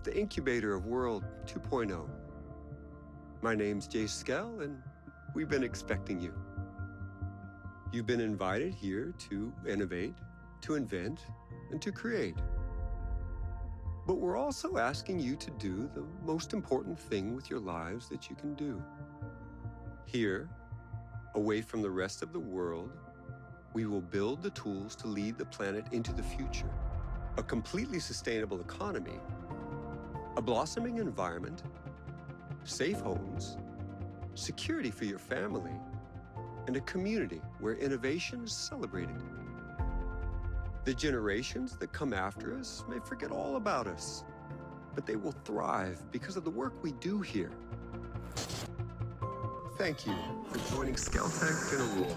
the incubator of World 2.0. My name's Jay Skell, and we've been expecting you. You've been invited here to innovate, to invent, and to create. But we're also asking you to do the most important thing with your lives that you can do. Here, away from the rest of the world, we will build the tools to lead the planet into the future. A completely sustainable economy, a blossoming environment, safe homes, security for your family, and a community where innovation is celebrated. The generations that come after us may forget all about us, but they will thrive because of the work we do here. Thank you for joining Skeltech in a Roar.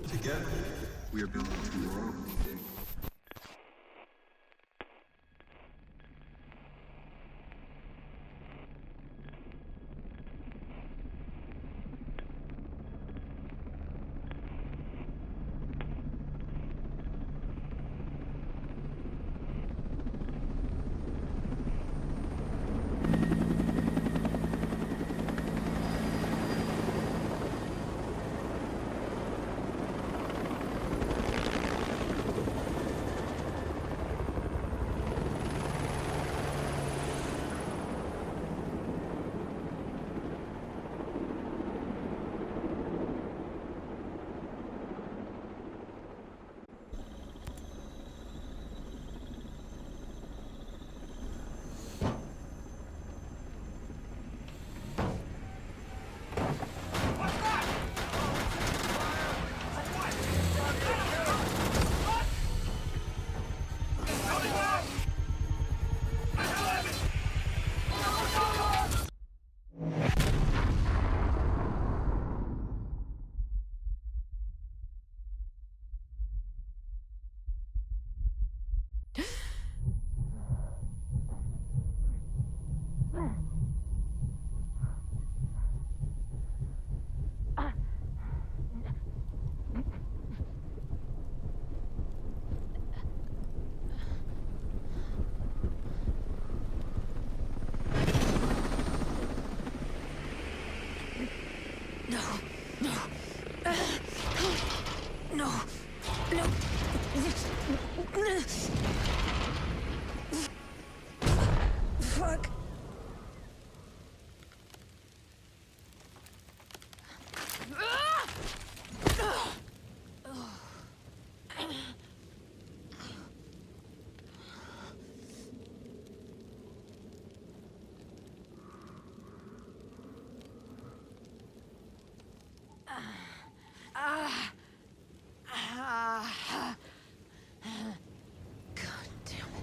Together, we are building tomorrow. Fuck. God damn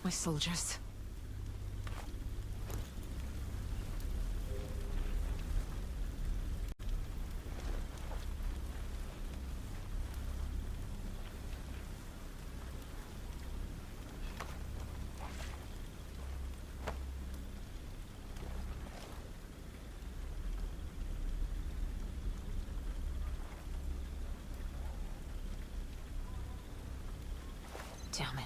My soldiers. Damn it.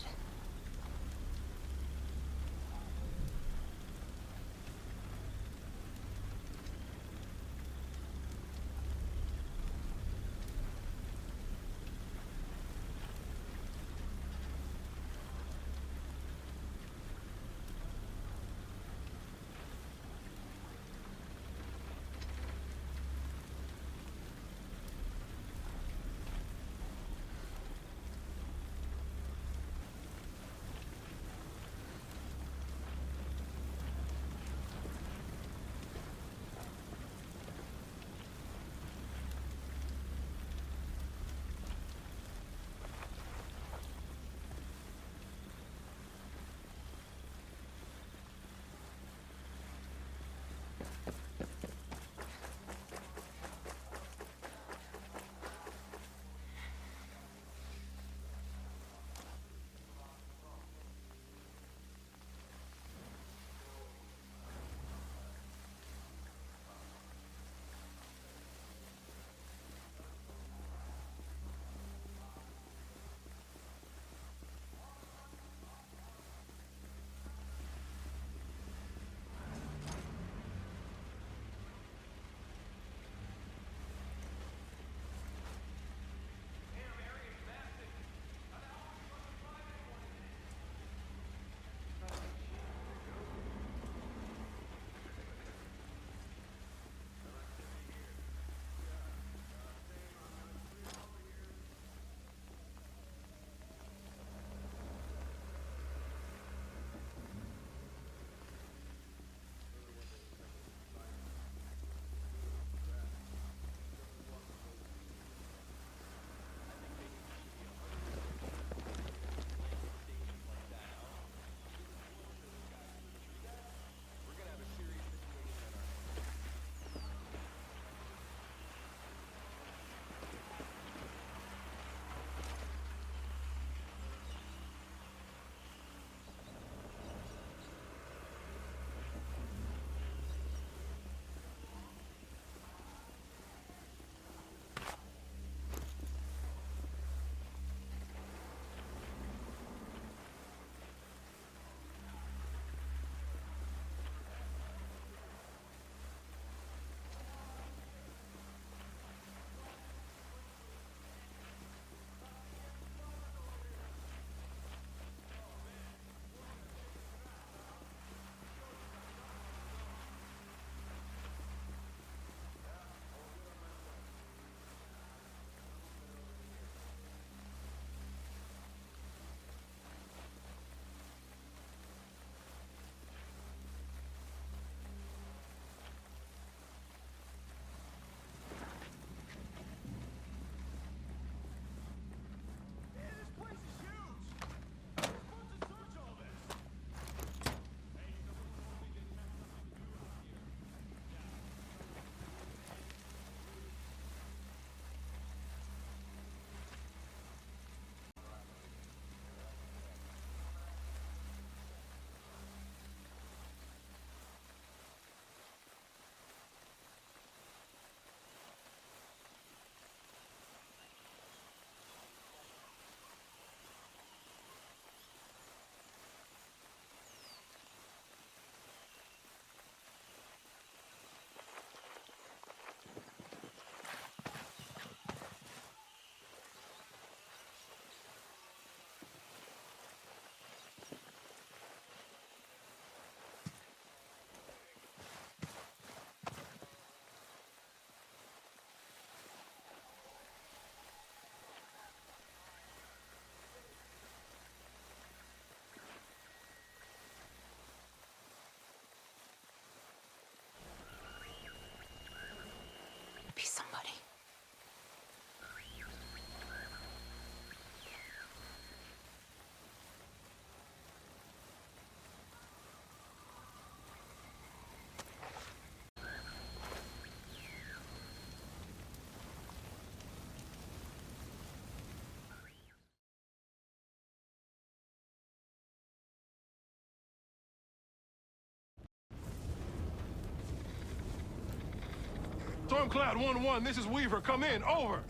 Stormcloud 1-1, this is Weaver. Come in. Over.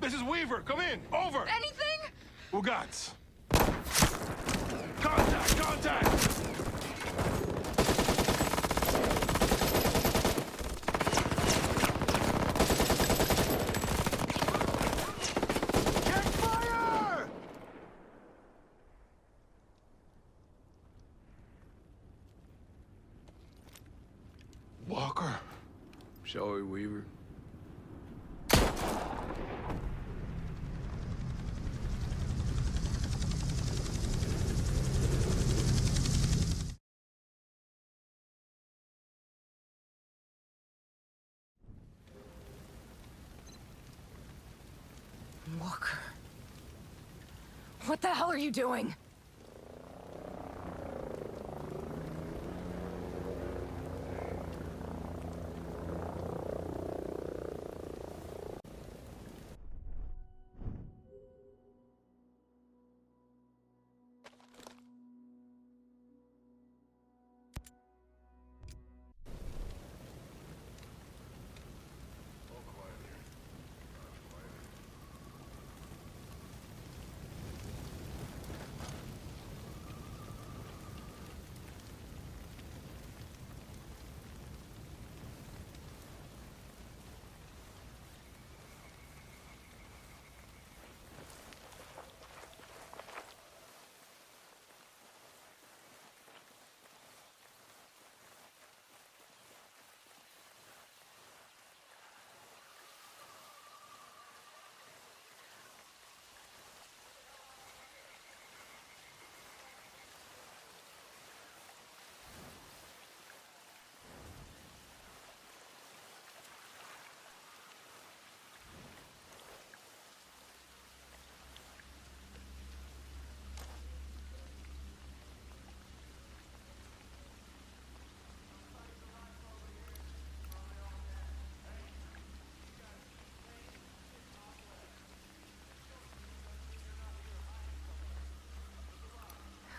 This is Weaver. Come in. Over. Anything? Ugats. Contact! Contact! Check fire! Walker. Shall we, Weaver? Walker. What the hell are you doing?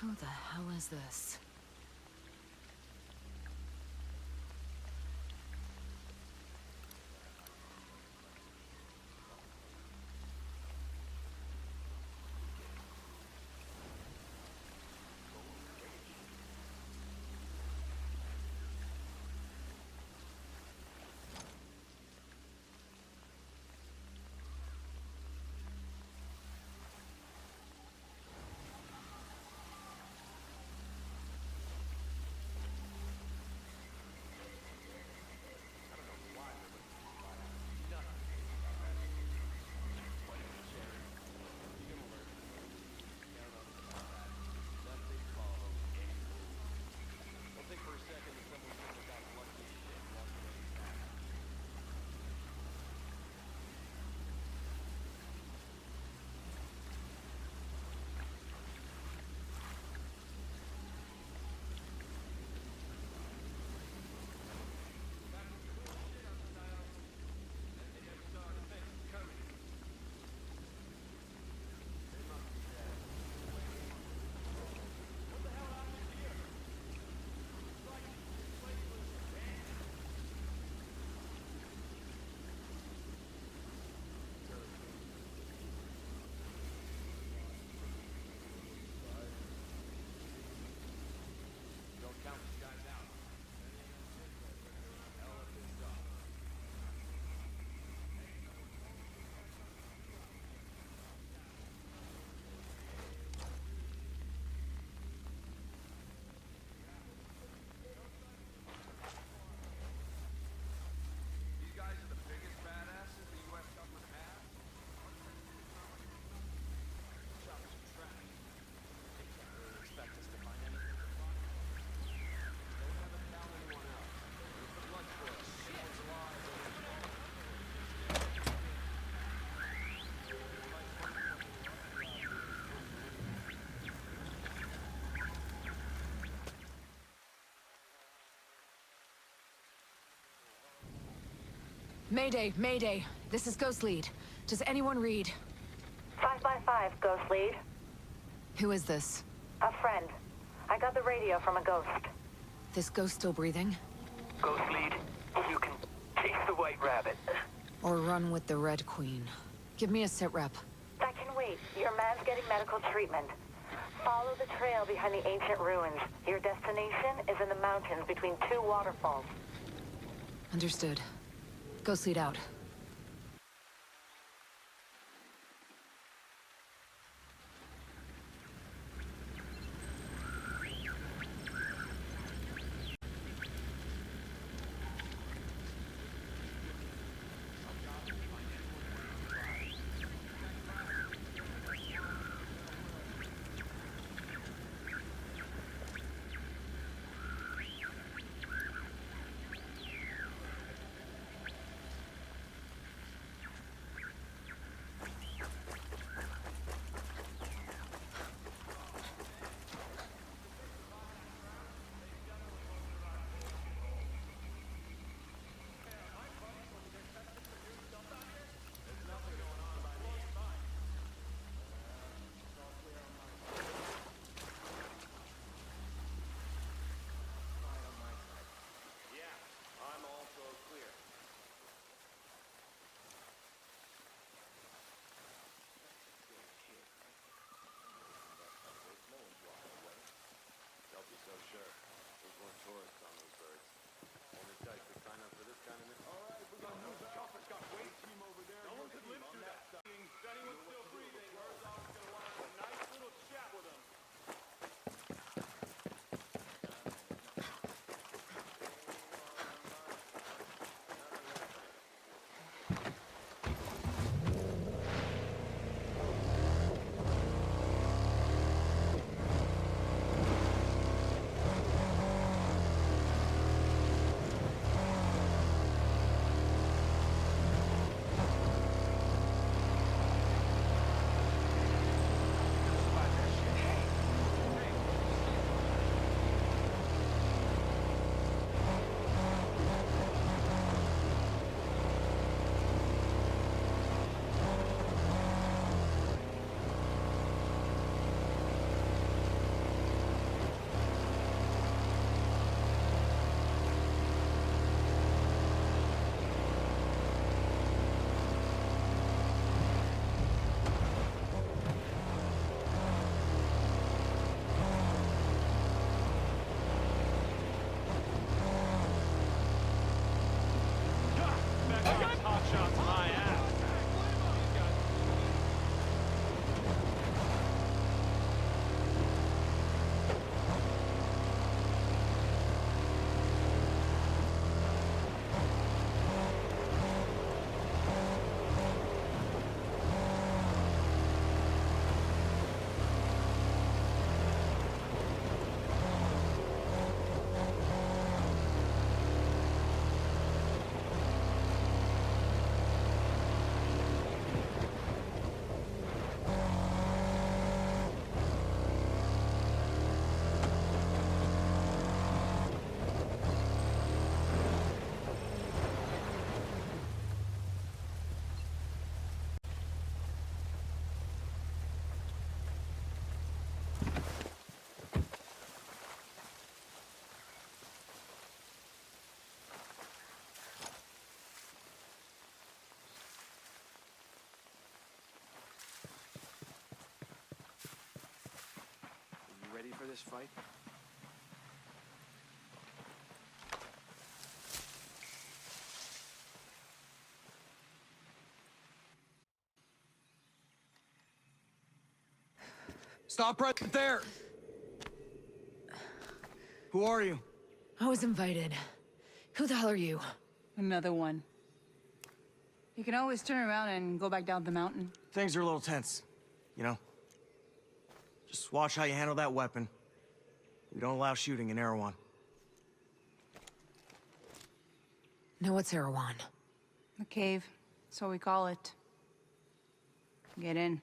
Who the hell is this? Mayday, Mayday. This is Ghost Lead. Does anyone read? 555, Ghost Lead. Who is this? A friend. I got the radio from a ghost. This ghost still breathing? Ghost Lead, You can chase the white rabbit. Or run with the Red Queen. Give me a sit rep. That can wait. Your man's getting medical treatment. Follow the trail behind the ancient ruins. Your destination is in the mountains between two waterfalls. Understood. Ghost Lead out. Ready for this fight? Stop right there! Who are you? I was invited. Who the hell are you? Another one. You can always turn around and go back down the mountain. Things are a little tense, you know? Just watch how you handle that weapon. We don't allow shooting in Erewhon. Now what's Erewhon? The cave. That's what we call it. Get in.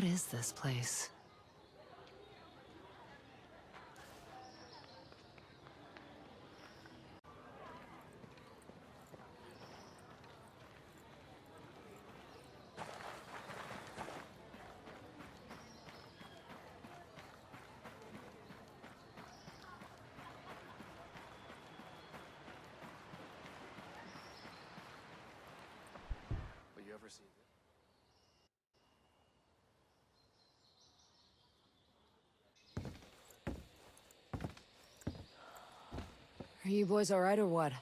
What is this place? But you ever seen this? Are you boys all right or what?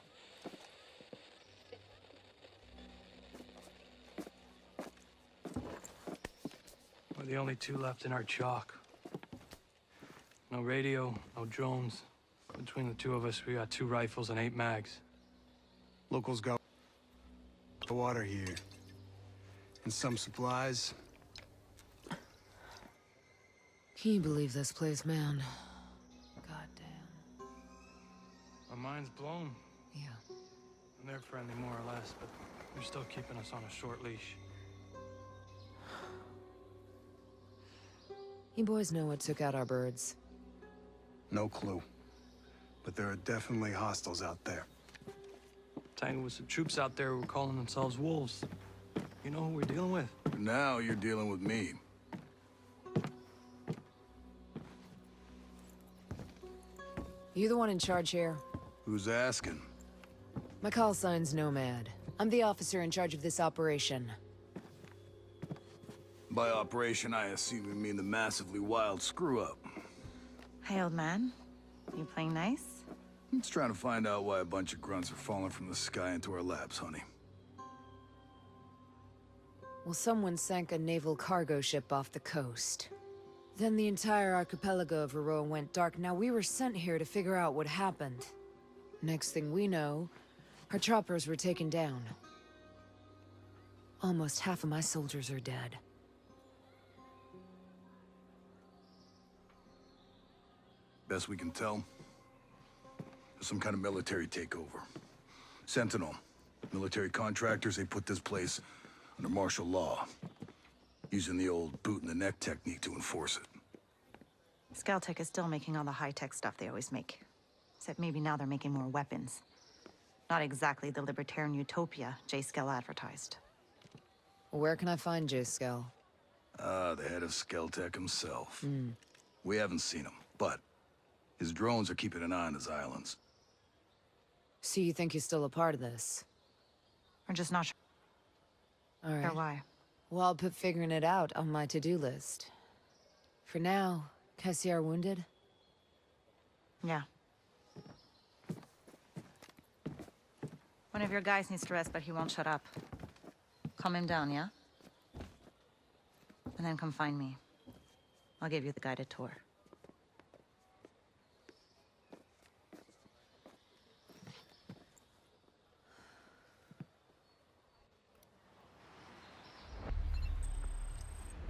We're the only two left in our chalk. No radio, no drones. Between the two of us, we got 2 rifles and 8 mags. Locals got water here. And some supplies. Can you believe this place, man? Goddamn. Our mind's blown. Yeah. And they're friendly, more or less, but they're still keeping us on a short leash. You boys know what took out our birds? No clue. But there are definitely hostiles out there. Tangled with some troops out there who were calling themselves wolves. You know who we're dealing with? Now you're dealing with me. You the one in charge here? Who's asking? My call sign's Nomad. I'm the officer in charge of this operation. By operation, I assume you mean the massively wild screw-up. Hey, old man. You playing nice? I'm just trying to find out why a bunch of grunts are falling from the sky into our laps, honey. Well, someone sank a naval cargo ship off the coast. Then the entire archipelago of Aroa went dark. Now we were sent here to figure out what happened. Next thing we know, our choppers were taken down. Almost half of my soldiers are dead. Best we can tell, there's some kind of military takeover. Sentinel, military contractors, they put this place under martial law, using the old boot-in-the-neck technique to enforce it. Scaltech is still making all the high-tech stuff they always make. Except maybe now they're making more weapons. Not exactly the libertarian utopia J. Skell advertised. Where can I find J. Skell? The head of Skeltech himself. We haven't seen him, but his drones are keeping an eye on his islands. So you think you're still a part of this? We're just not sure All right. why. Well, I'll put figuring it out on my to-do list. For now, can I see our wounded? Yeah. One of your guys needs to rest, but he won't shut up. Calm him down, yeah? And then come find me. I'll give you the guided tour.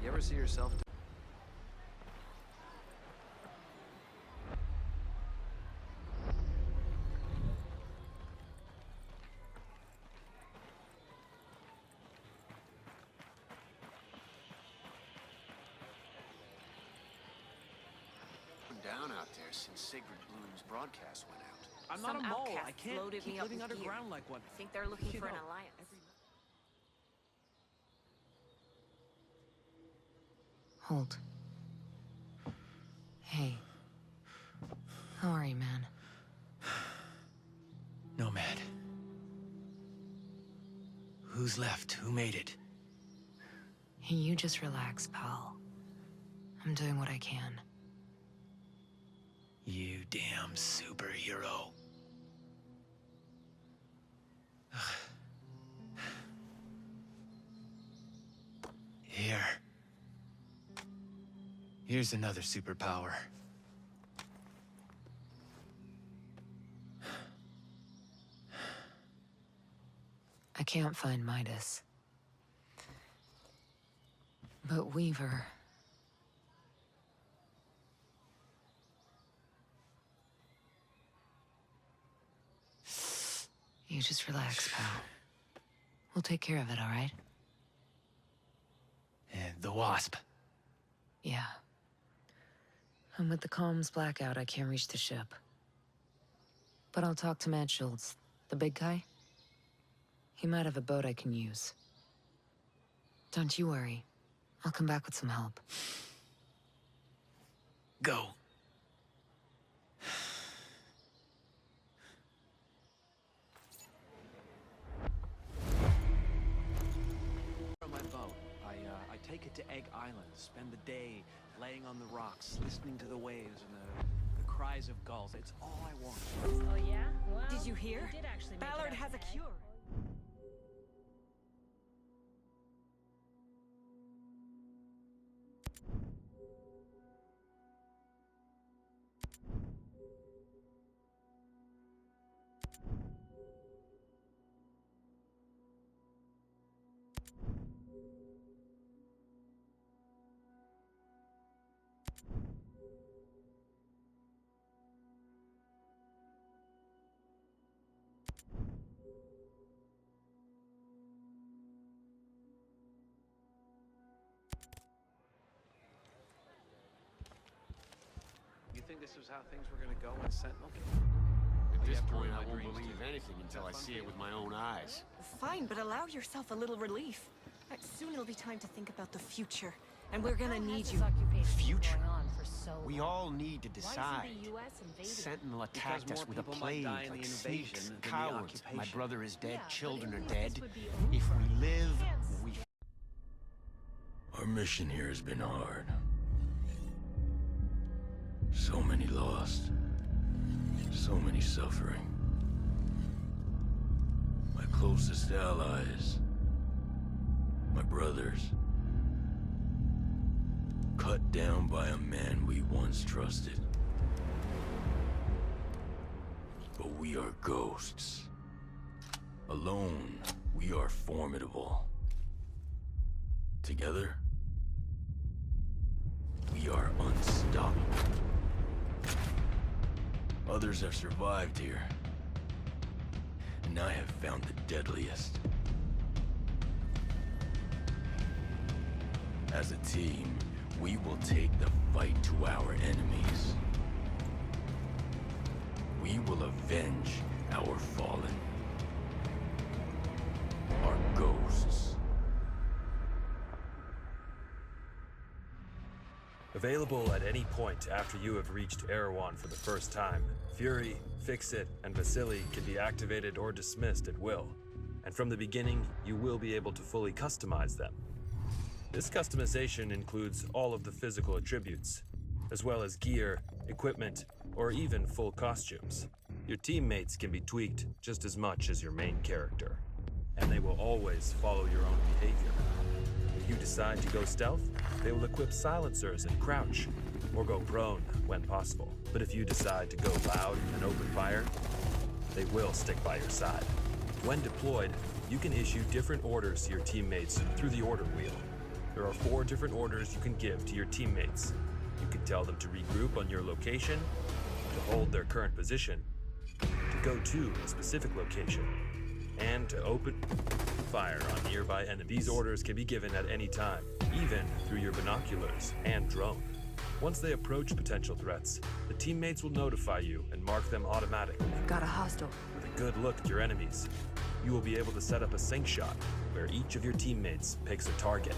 You ever see yourself? Down out there since Sacred Bloom's broadcast went out. I'm not Some a mole. outcasts I can't loaded keep me up living with underground gear. like one. I think they're looking You for an know, alliance. Hold. Hey. How are you, man? Nomad. Who's left? Who made it? Hey, you just relax, pal. I'm doing what I can. You damn superhero. Here. Here's another superpower. I can't find Midas. But Weaver... You just relax, pal. We'll take care of it, all right? And the Wasp. Yeah. And with the comms blackout, I can't reach the ship. But I'll talk to Matt Schultz, the big guy. He might have a boat I can use. Don't you worry. I'll come back with some help. Go. On my boat, I take it to Egg Island, spend the day laying on the rocks, listening to the waves and the cries of gulls. It's all I want. Oh yeah? Well, did you hear? Did actually make Ballard it has a out cure. You think this was how things were gonna go in Sentinel? At this point, I won't believe anything until I see it with my own eyes. Fine, but allow yourself a little relief. Soon it'll be time to think about the future. And we're gonna need you. Future? Going on for so We long. all need to Why decide. isn't the US invading? Sentinel Because attacked us more with a people might plague, die in like the snakes, invasion than the cowards. My occupation. brother is dead, Yeah, but children at are least dead. this would be If over. we live, Yes. we... Our mission here has been hard. So many lost. So many suffering. My closest allies. My brothers. Cut down by a man we once trusted. But we are ghosts. Alone, we are formidable. Together, we are unstoppable. Others have survived here, and I have found the deadliest. As a team, we will take the fight to our enemies. We will avenge our fallen. Our ghosts. Available at any point after you have reached Erewhon for the first time, Fury, Fix-It, and Vasily can be activated or dismissed at will. And from the beginning, you will be able to fully customize them. This customization includes all of the physical attributes, as well as gear, equipment, or even full costumes. Your teammates can be tweaked just as much as your main character, and they will always follow your own behavior. If you decide to go stealth, they will equip silencers and crouch, or go prone when possible. But if you decide to go loud and open fire, they will stick by your side. When deployed, you can issue different orders to your teammates through the order wheel. There are 4 different orders you can give to your teammates. You can tell them to regroup on your location, to hold their current position, to go to a specific location, and to open fire on nearby enemies. These orders can be given at any time, even through your binoculars and drone. Once they approach potential threats, the teammates will notify you and mark them automatically. Got a hostile. With a good look at your enemies, you will be able to set up a sync shot where each of your teammates picks a target.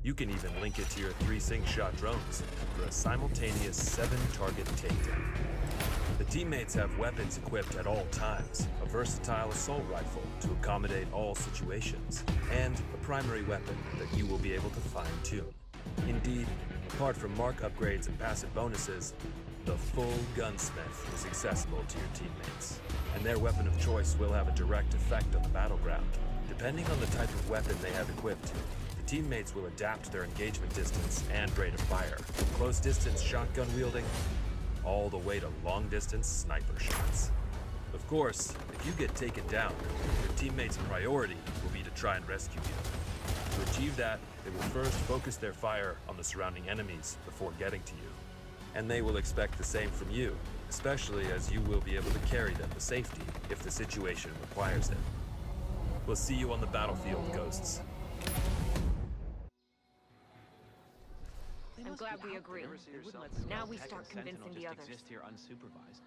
You can even link it to your 3 sync shot drones for a simultaneous 7-target takedown. The teammates have weapons equipped at all times, a versatile assault rifle to accommodate all situations, and a primary weapon that you will be able to fine-tune. Indeed, apart from mark upgrades and passive bonuses, the full gunsmith is accessible to your teammates, and their weapon of choice will have a direct effect on the battleground. Depending on the type of weapon they have equipped, the teammates will adapt their engagement distance and rate of fire, from close-distance shotgun wielding all the way to long-distance sniper shots. Of course, if you get taken down, your teammates' priority will be to try and rescue you. To achieve that, they will first focus their fire on the surrounding enemies before getting to you. And they will expect the same from you, especially as you will be able to carry them to safety if the situation requires it. We'll see you on the battlefield, Ghosts. I'm glad we agree. Now we start convincing the others. Exist here unsupervised.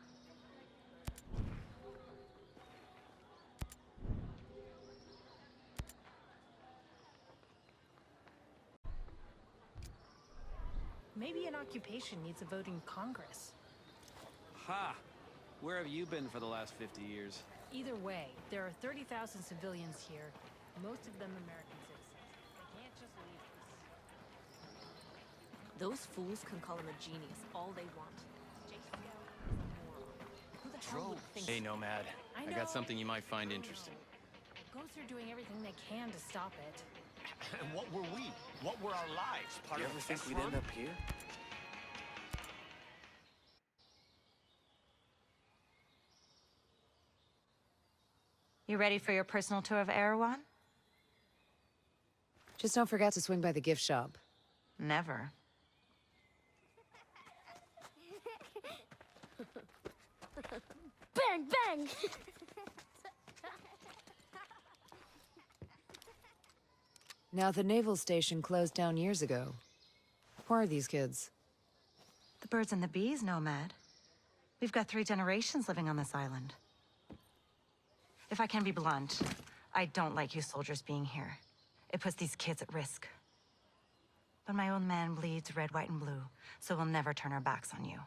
Maybe an occupation needs a vote in Congress. Ha! Where have you been for the last 50 years? Either way, there are 30,000 civilians here, most of them American citizens. They can't just leave us. Those fools can call him a genius all they want. Who the hell would think? Hey, Nomad. I I know. got something you might find interesting. Ghosts are doing everything they can to stop it. And what were we? What were our lives? Part You of ever the think test we'd run? end up here? You ready for your personal tour of Erewhon? Just don't forget to swing by the gift shop. Never. Bang, bang! Now, the naval station closed down years ago. Who are these kids? The birds and the bees, Nomad. We've got 3 generations living on this island. If I can be blunt, I don't like you soldiers being here. It puts these kids at risk. But my own man bleeds red, white, and blue, so we'll never turn our backs on you.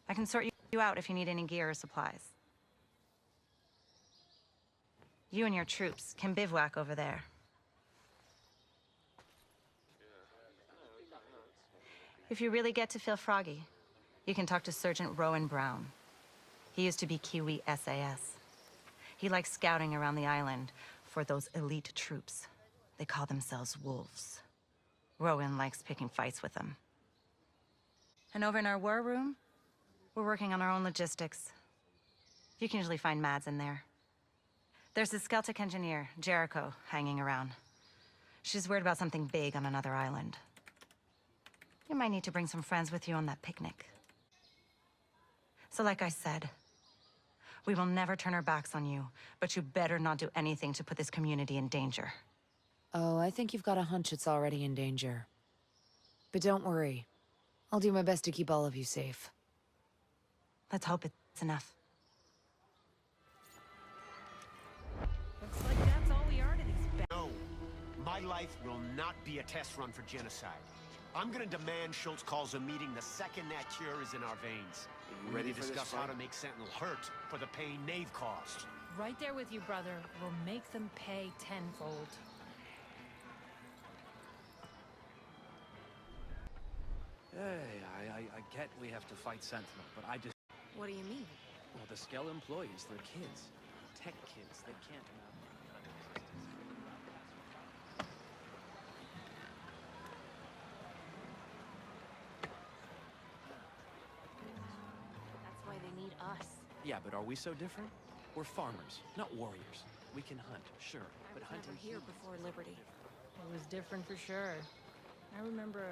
I can sort you out if you need any gear or supplies. You and your troops can bivouac over there. If you really get to feel froggy, you can talk to Sergeant Rowan Brown. He used to be Kiwi SAS. He likes scouting around the island for those elite troops. They call themselves wolves. Rowan likes picking fights with them. And over in our war room, we're working on our own logistics. You can usually find Mads in there. There's this Celtic engineer, Jericho, hanging around. She's worried about something big on another island. You might need to bring some friends with you on that picnic. So like I said, we will never turn our backs on you, but you better not do anything to put this community in danger. Oh, I think you've got a hunch it's already in danger. But don't worry. I'll do my best to keep all of you safe. Let's hope it's enough. Looks like that's all we are to these No, my life will not be a test run for genocide. I'm gonna demand Schultz calls a meeting the second that cure is in our veins. You ready for this discuss how fight? to make Sentinel hurt for the pain they've caused. Right there with you, brother. We'll make them pay tenfold. Hey, I get we have to fight Sentinel, but I just... What do you mean? Well, the Skell employees, they're kids. Tech kids, they can't... That's why they need us. Yeah, but are we so different? We're farmers, not warriors. We can hunt, sure, but I was hunting never here before Liberty. It was different for sure. I remember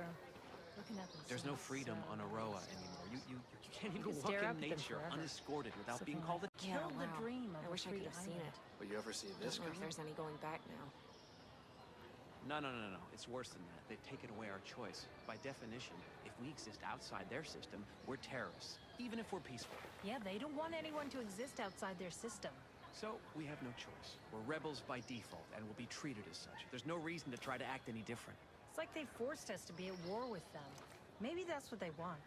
looking at them. There's no so freedom on Aroa anymore. You can't even could walk stare in up at them nature forever. unescorted without Something being called a... like Kill the dream of I wish I free could have seen island. it. But you ever see I this don't know if coming? there's any going back now. No. It's worse than that. They've taken away our choice. By definition, if we exist outside their system, we're terrorists, even if we're peaceful. Yeah, they don't want anyone to exist outside their system. So, we have no choice. We're rebels by default, and will be treated as such. There's no reason to try to act any different. It's like they forced us to be at war with them. Maybe that's what they want.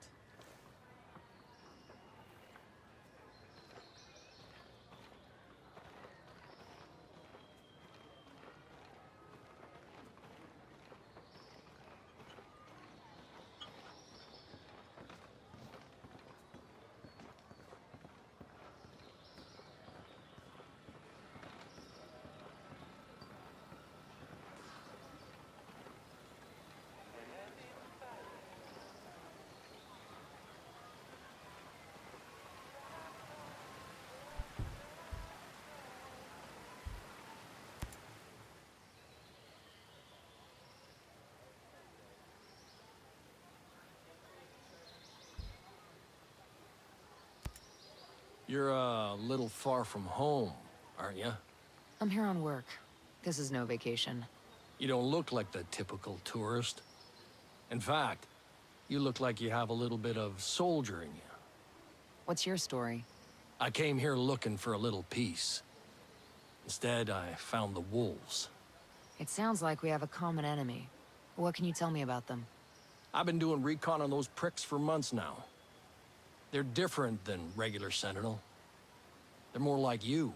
You're a little far from home, aren't you? I'm here on work. This is no vacation. You don't look like the typical tourist. In fact, you look like you have a little bit of soldier in you. What's your story? I came here looking for a little peace. Instead, I found the wolves. It sounds like we have a common enemy. What can you tell me about them? I've been doing recon on those pricks for months now. They're different than regular Sentinel. They're more like you.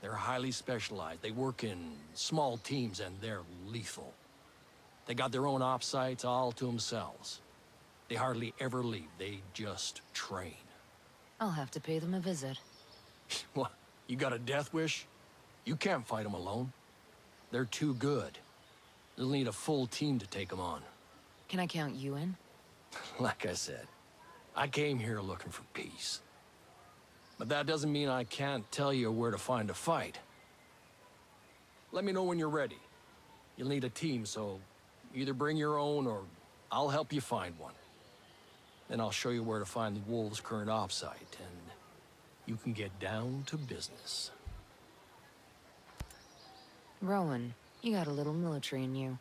They're highly specialized. They work in small teams and they're lethal. They got their own op sites all to themselves. They hardly ever leave. They just train. I'll have to pay them a visit. What? You got a death wish? You can't fight them alone. They're too good. You'll need a full team to take them on. Can I count you in? Like I said, I came here looking for peace. But that doesn't mean I can't tell you where to find a fight. Let me know when you're ready. You'll need a team, so either bring your own or I'll help you find one. Then I'll show you where to find the Wolves' current op site, and you can get down to business. Rowan, you got a little military in you.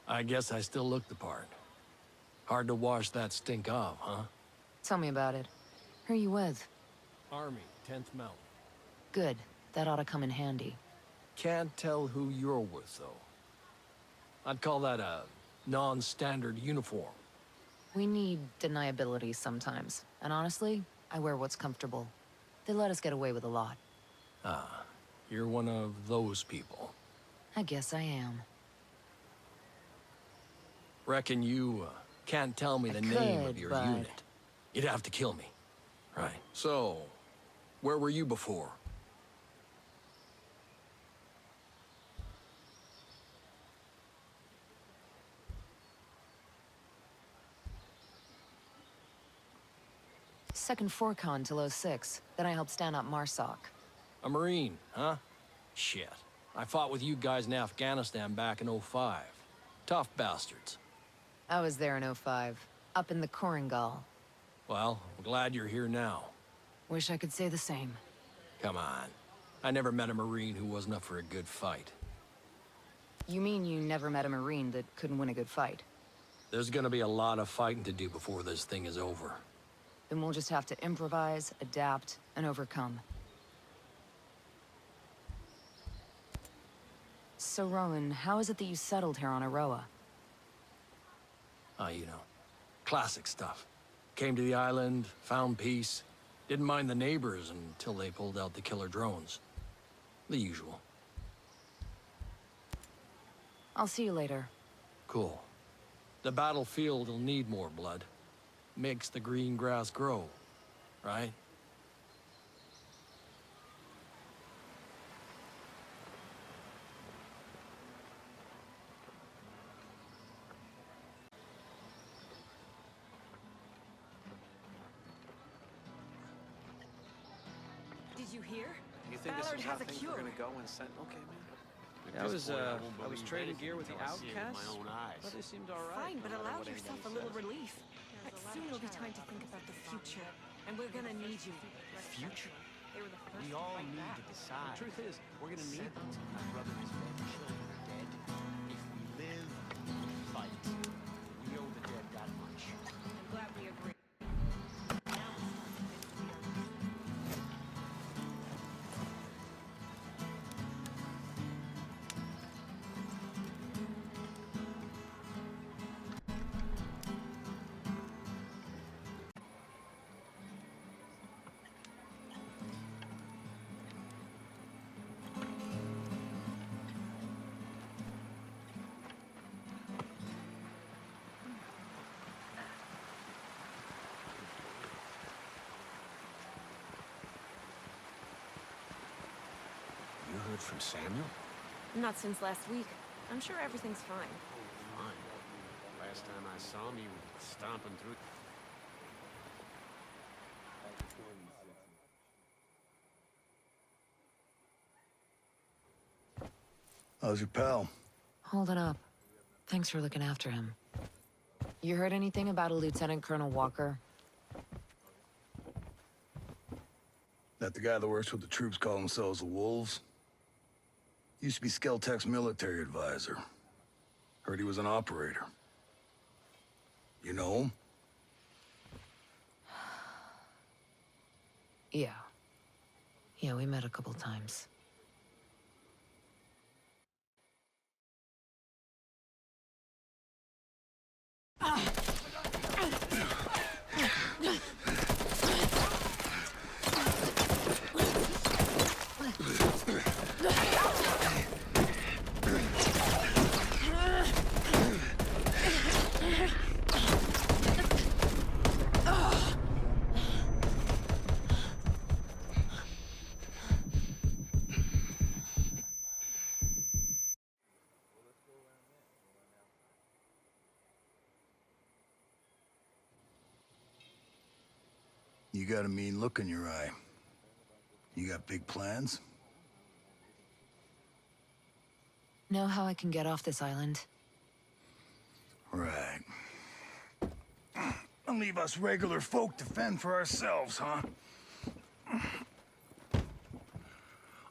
I guess I still look the part. Hard to wash that stink off, huh? Tell me about it. Who are you with? Army, 10th Mountain. Good. That ought to come in handy. Can't tell who you're with, though. I'd call that a non-standard uniform. We need deniability sometimes. And honestly, I wear what's comfortable. They let us get away with a lot. Ah, you're one of those people. I guess I am. Reckon you can't tell me the name of your unit. You'd have to kill me. Right. So, where were you before? Second Forcon till '06. Then I helped stand up MARSOC. A Marine, huh? Shit. I fought with you guys in Afghanistan back in '05. Tough bastards. I was there in '05. Up in the Korengal. Well, I'm glad you're here now. Wish I could say the same. Come on. I never met a Marine who wasn't up for a good fight. You mean you never met a Marine that couldn't win a good fight? There's gonna be a lot of fighting to do before this thing is over. Then we'll just have to improvise, adapt, and overcome. So, Rowan, how is it that you settled here on Aroa? You know, classic stuff. Came to the island, found peace, didn't mind the neighbors until they pulled out the killer drones. The usual. I'll see you later. Cool. The battlefield will need more blood. Makes the green grass grow, right? Did you hear? You think this Ballard is how has a things cure. were gonna go when Sentinel came in? At this point, I won't was believe trading anything gear with the until I see it with outcasts. my own eyes. But they seemed all right. Fine, but no matter allow what yourself a anybody little says. relief. Soon it'll be time to think about the future. And we're gonna need you. Future? They were the first We to all fight need back. to decide. The truth is, we're gonna need them. My brother is dead, children are dead. If we live, we fight. We owe the dead that much. I'm glad we agree. You heard from Samuel? Not since last week. I'm sure everything's fine. Fine. Last time I saw him, he was stomping through. How's your pal? Holding up. Thanks for looking after him. You heard anything about a Lieutenant Colonel Walker? That the guy that works with the troops call themselves the Wolves? Used to be Skeltech's military advisor. Heard he was an operator. You know him? Yeah. Yeah, we met a couple times. You got a mean look in your eye. You got big plans? Know how I can get off this island? Right. And leave us regular folk to fend for ourselves, huh?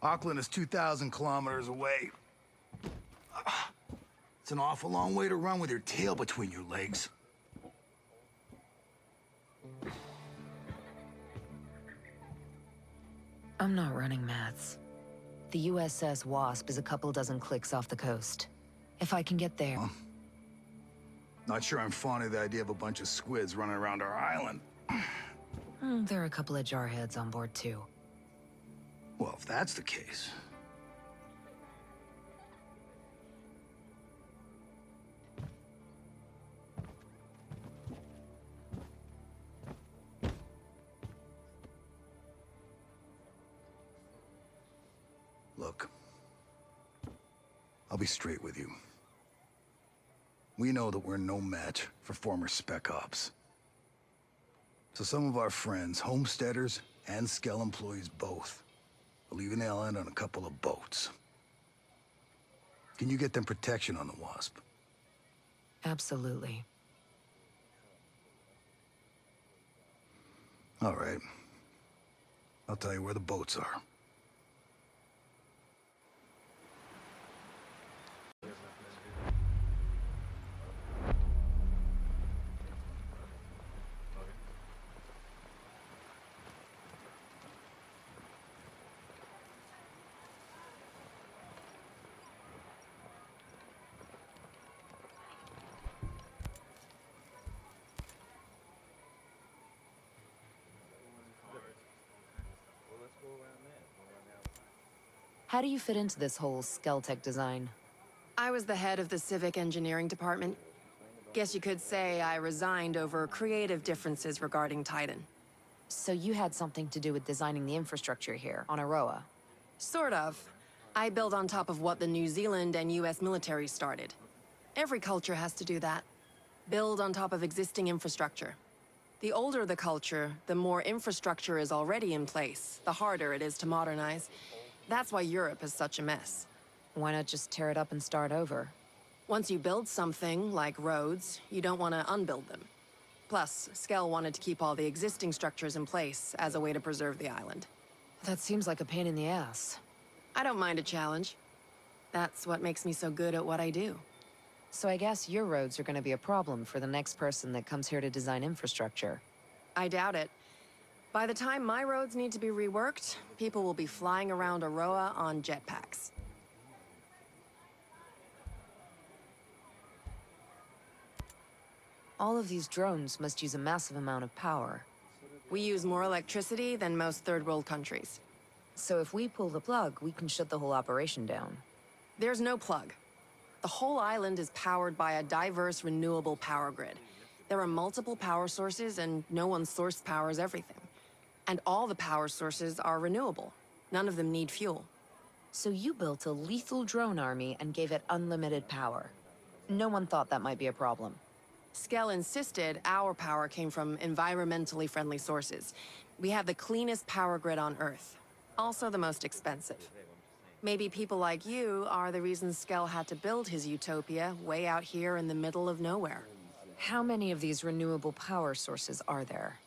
Auckland is 2,000 kilometers away. It's an awful long way to run with your tail between your legs. I'm not running, Mads. The USS Wasp is a couple dozen clicks off the coast. If I can get there... Huh? Not sure I'm fond of the idea of a bunch of squids running around our island. There are a couple of jarheads on board, too. Well, if that's the case... Look, I'll be straight with you. We know that we're no match for former Spec Ops. So some of our friends, homesteaders and Skell employees both, are leaving the island on a couple of boats. Can you get them protection on the Wasp? Absolutely. All right. I'll tell you where the boats are. How do you fit into this whole Skeltech design? I was the head of the civic engineering department. Guess you could say I resigned over creative differences regarding Titan. So you had something to do with designing the infrastructure here, on Aroa? Sort of. I build on top of what the New Zealand and US military started. Every culture has to do that. Build on top of existing infrastructure. The older the culture, the more infrastructure is already in place, the harder it is to modernize. That's why Europe is such a mess. Why not just tear it up and start over? Once you build something, like roads, you don't want to unbuild them. Plus, Skell wanted to keep all the existing structures in place as a way to preserve the island. That seems like a pain in the ass. I don't mind a challenge. That's what makes me so good at what I do. So I guess your roads are going to be a problem for the next person that comes here to design infrastructure. I doubt it. By the time my roads need to be reworked, people will be flying around Aroa on jetpacks. All of these drones must use a massive amount of power. We use more electricity than most third world countries. So if we pull the plug, we can shut the whole operation down. There's no plug. The whole island is powered by a diverse, renewable power grid. There are multiple power sources, and no one source powers everything. And all the power sources are renewable. None of them need fuel. So you built a lethal drone army and gave it unlimited power. No one thought that might be a problem. Skell insisted our power came from environmentally friendly sources. We have the cleanest power grid on Earth. Also the most expensive. Maybe people like you are the reason Skell had to build his utopia way out here in the middle of nowhere. How many of these renewable power sources are there?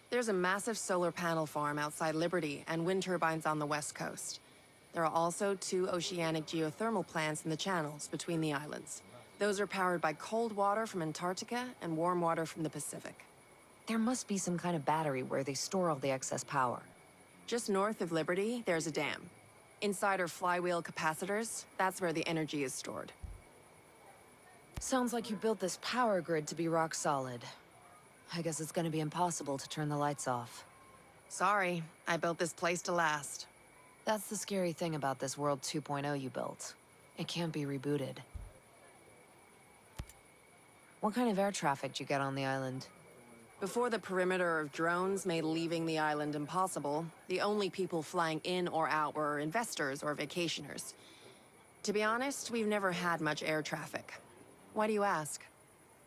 There's a massive solar panel farm outside Liberty and wind turbines on the west coast. There are also 2 oceanic geothermal plants in the channels between the islands. Those are powered by cold water from Antarctica and warm water from the Pacific. There must be some kind of battery where they store all the excess power. Just north of Liberty, there's a dam. Inside are flywheel capacitors. That's where the energy is stored. Sounds like you built this power grid to be rock solid. I guess it's gonna be impossible to turn the lights off. Sorry, I built this place to last. That's the scary thing about this World 2.0 you built. It can't be rebooted. What kind of air traffic did you get on the island? Before the perimeter of drones made leaving the island impossible, the only people flying in or out were investors or vacationers. To be honest, we've never had much air traffic. Why do you ask?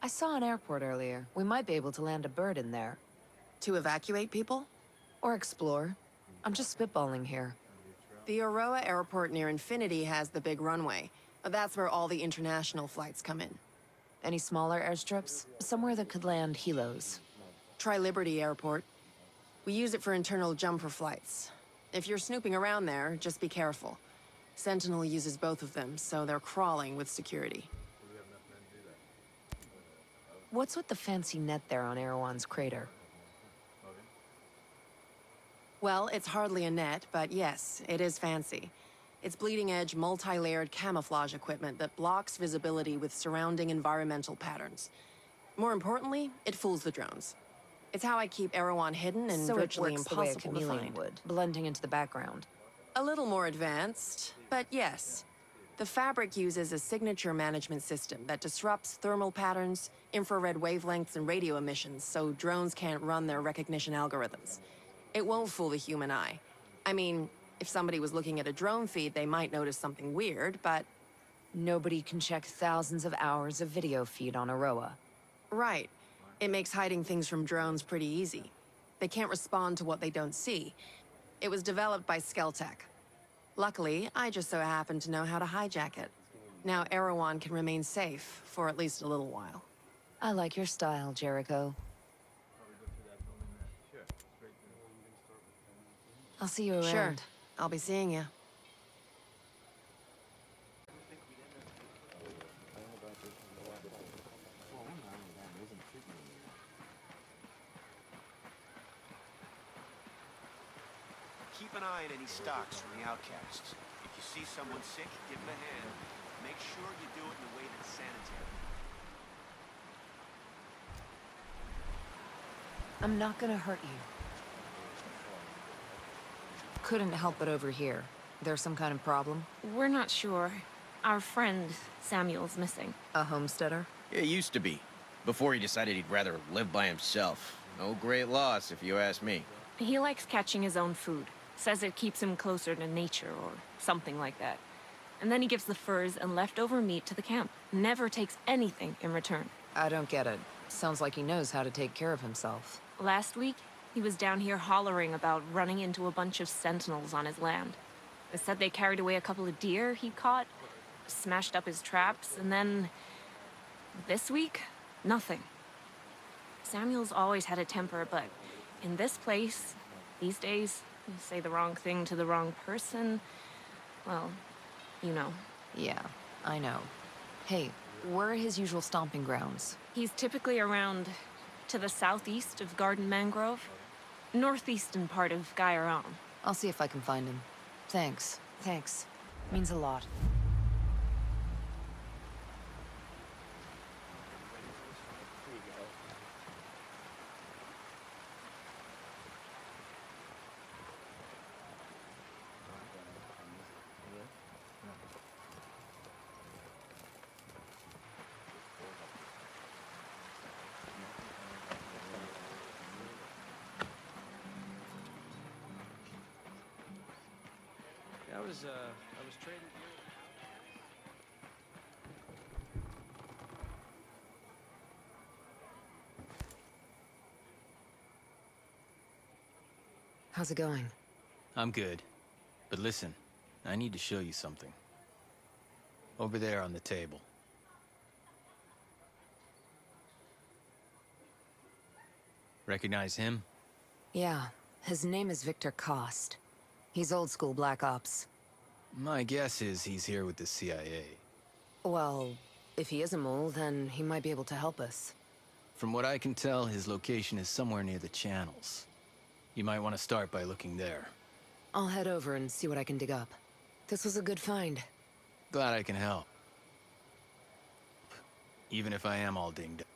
I saw an airport earlier. We might be able to land a bird in there. To evacuate people? Or explore. I'm just spitballing here. The Aroa airport near Infinity has the big runway. That's where all the international flights come in. Any smaller airstrips? Somewhere that could land helos. Try Liberty Airport. We use it for internal jumper flights. If you're snooping around there, just be careful. Sentinel uses both of them, so they're crawling with security. What's with the fancy net there on Erewhon's crater? Well, it's hardly a net, but yes, it is fancy. It's bleeding-edge, multi-layered camouflage equipment that blocks visibility with surrounding environmental patterns. More importantly, it fools the drones. It's how I keep Erewhon hidden and So it virtually works the way a impossible to chameleon find. would, blending into the background. A little more advanced, but yes. The fabric uses a signature management system that disrupts thermal patterns, infrared wavelengths, and radio emissions so drones can't run their recognition algorithms. It won't fool the human eye. I mean, if somebody was looking at a drone feed, they might notice something weird, but... Nobody can check thousands of hours of video feed on Aroa. Right. It makes hiding things from drones pretty easy. They can't respond to what they don't see. It was developed by Skeltech. Luckily, I just so happen to know how to hijack it. Now Erewhon can remain safe for at least a little while. I like your style, Jericho. I'll see you around. Sure. I'll be seeing you. Keep an eye on any stocks from the outcasts. If you see someone sick, give them a hand. Make sure you do it in a way that's sanitary. I'm not gonna hurt you. Couldn't help but overhear. There's some kind of problem? We're not sure. Our friend, Samuel's missing. A homesteader? It used to be. Before he decided he'd rather live by himself. No great loss, if you ask me. He likes catching his own food. Says it keeps him closer to nature or something like that. And then he gives the furs and leftover meat to the camp. Never takes anything in return. I don't get it. Sounds like he knows how to take care of himself. Last week, he was down here hollering about running into a bunch of sentinels on his land. They said they carried away a couple of deer he caught, smashed up his traps, and then... this week, nothing. Samuel's always had a temper, but in this place, these days, you say the wrong thing to the wrong person, well, you know. Yeah, I know. Hey, where are his usual stomping grounds? He's typically around to the southeast of Garden Mangrove, northeastern part of Gaiaron. I'll see if I can find him. Thanks. Thanks. Means a lot. I was trading. How's it going? I'm good. But listen, I need to show you something. Over there on the table. Recognize him? Yeah, his name is Victor Cost. He's old school Black Ops. My guess is he's here with the CIA. Well, If he is a mole, then he might be able to help us. From what I can tell, his location is somewhere near the channels. You might want to start by looking there. I'll head over and see what I can dig up. This was a good find. Glad I can help. Even if I am all dinged up.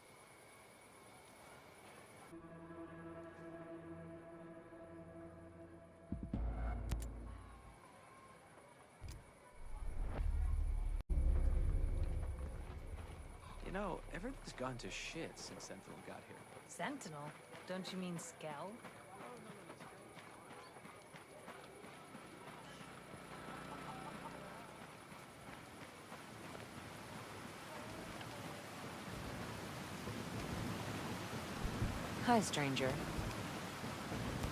You know, everything's gone to shit since Sentinel got here. Sentinel? Don't you mean Skell? Hi, stranger.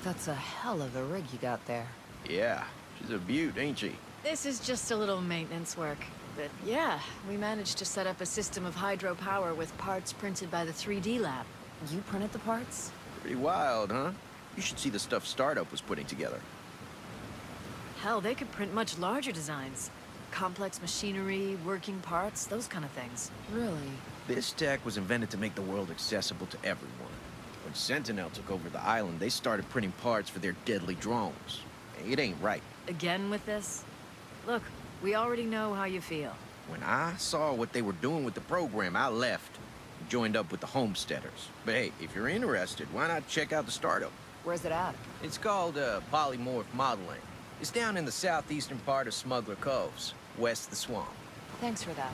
That's a hell of a rig you got there. Yeah, she's a beaut, ain't she? This is just a little maintenance work. But yeah, we managed to set up a system of hydropower with parts printed by the 3D lab. You printed the parts? Pretty wild, huh? You should see the stuff Startup was putting together. Hell, they could print much larger designs. Complex machinery, working parts, those kind of things. Really? This tech was invented to make the world accessible to everyone. When Sentinel took over the island, they started printing parts for their deadly drones. It ain't right. Again with this? Look, we already know how you feel. When I saw what they were doing with the program, I left and joined up with the Homesteaders. But hey, if you're interested, why not check out the Startup? Where's it at? It's called Polymorph Modeling. It's down in the southeastern part of Smuggler Coves, west of the swamp. Thanks for that.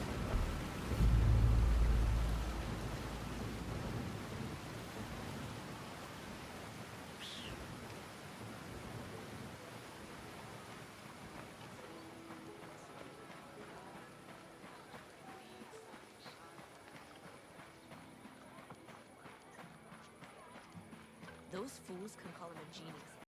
Those fools can call him a genius.